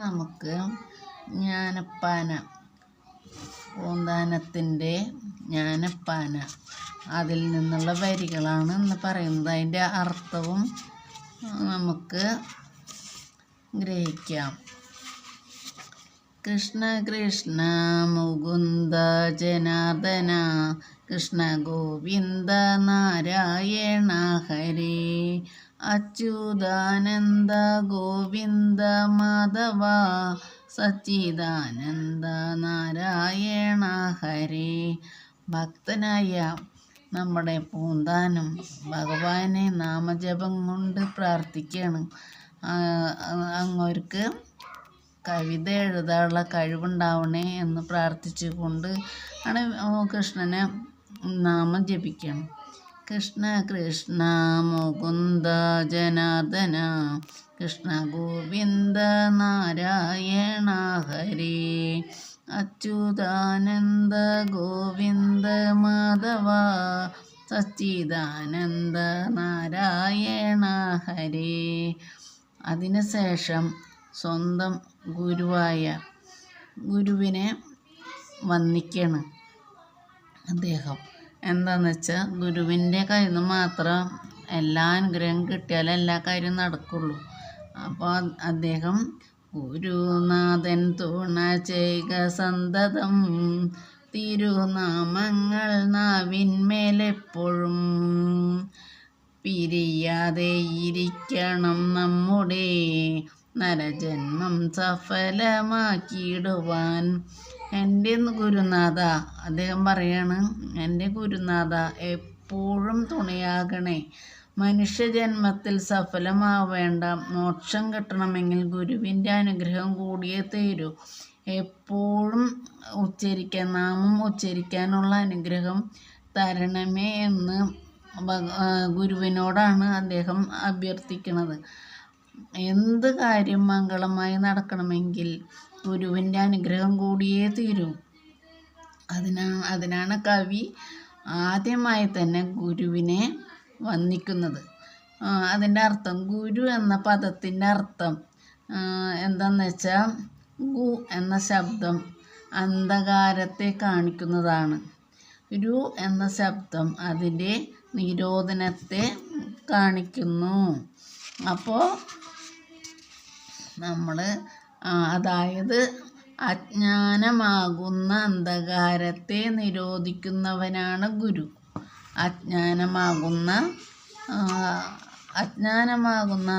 നമുക്ക് ജ്ഞാനപ്പാന, പൂന്താനത്തിൻ്റെ ജ്ഞാനപ്പാന, അതിൽ നിന്നുള്ള വരികളാണ് ഇന്ന് പറയുന്നത്. അതിൻ്റെ അർത്ഥവും നമുക്ക് ഗ്രഹിക്കാം. കൃഷ്ണ കൃഷ്ണ മുകുന്ദ ജനാർദ്ദന, കൃഷ്ണ ഗോവിന്ദ നാരായണ ഹരേ, അച്യുതാനന്ദ ഗോവിന്ദ മാധവ, സച്ചിദാനന്ദ നാരായണ ഹരേ. ഭക്തനായ നമ്മുടെ പൂന്താനം ഭഗവാനെ നാമജപം കൊണ്ട് പ്രാർത്ഥിക്കുകയാണ്. അങ്ങോർക്ക് കവിത എഴുതാനുള്ള കഴിവുണ്ടാവണേ എന്ന് പ്രാർത്ഥിച്ചുകൊണ്ട് ആണ് കൃഷ്ണനെ നാമം ജപിക്കണം. കൃഷ്ണ കൃഷ്ണ മുകുന്ദ ജനാർദ്ദന, കൃഷ്ണ ഗോവിന്ദ നാരായണ ഹരേ, അച്യുതാനന്ദ ഗോവിന്ദ മാധവ, സച്ചിദാനന്ദ നാരായണ ഹരേ. അതിനുശേഷം സ്വന്തം ഗുരുവായ ഗുരുവിനെ വന്ദിക്കണം അദ്ദേഹം. എന്താണെന്ന് വെച്ചാൽ ഗുരുവിൻ്റെ കയ്യിൽ നിന്ന് മാത്രം എല്ലാ അനുഗ്രഹം കിട്ടിയാലേ എല്ലാ കാര്യം നടക്കുള്ളൂ. അപ്പോൾ അദ്ദേഹം ഗുരുനാഥൻ തുണ ചെയ്യുക സന്തതം, തിരുനാമങ്ങൾ നാവിന്മേലെപ്പോഴും, പിരിയാതെ ഇരിക്കണം നമ്മുടെ നരജന്മം സഫലമാക്കിയിടുവാൻ. എൻ്റെ ഗുരുനാഥ, അദ്ദേഹം പറയാണ്, എൻ്റെ ഗുരുനാഥ എപ്പോഴും തുണയാകണേ. മനുഷ്യജന്മത്തിൽ സഫലമാവേണ്ട മോക്ഷം കിട്ടണമെങ്കിൽ ഗുരുവിൻ്റെ അനുഗ്രഹം കൂടിയേ തീരൂ. എപ്പോഴും നാമം ഉച്ചരിക്കാനുള്ള അനുഗ്രഹം തരണമേ എന്ന് ഗുരുവിനോടാണ് അദ്ദേഹം അഭ്യർത്ഥിക്കുന്നത്. എന്ത് കാര്യം മംഗളമായി നടക്കണമെങ്കിൽ ഗുരുവിൻ്റെ അനുഗ്രഹം കൂടിയേ തീരൂ. അതിനാണ് കവി ആദ്യമായി തന്നെ ഗുരുവിനെ വന്ദിക്കുന്നത്. അതിൻ്റെ അർത്ഥം, ഗുരു എന്ന പദത്തിൻ്റെ അർത്ഥം എന്താണെന്ന് വെച്ചാൽ, ഗു എന്ന ശബ്ദം അന്ധകാരത്തെ കാണിക്കുന്നതാണ്. രു എന്ന ശബ്ദം അതിൻ്റെ നിരോധനത്തെ കാണിക്കുന്നു. അപ്പോൾ നമ്മൾ അതായത് അജ്ഞാനമാകുന്ന അന്ധകാരത്തെ നിരോധിക്കുന്നവനാണ് ഗുരു. അജ്ഞാനമാകുന്ന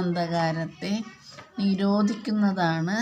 അന്ധകാരത്തെ നിരോധിക്കുന്നതാണ്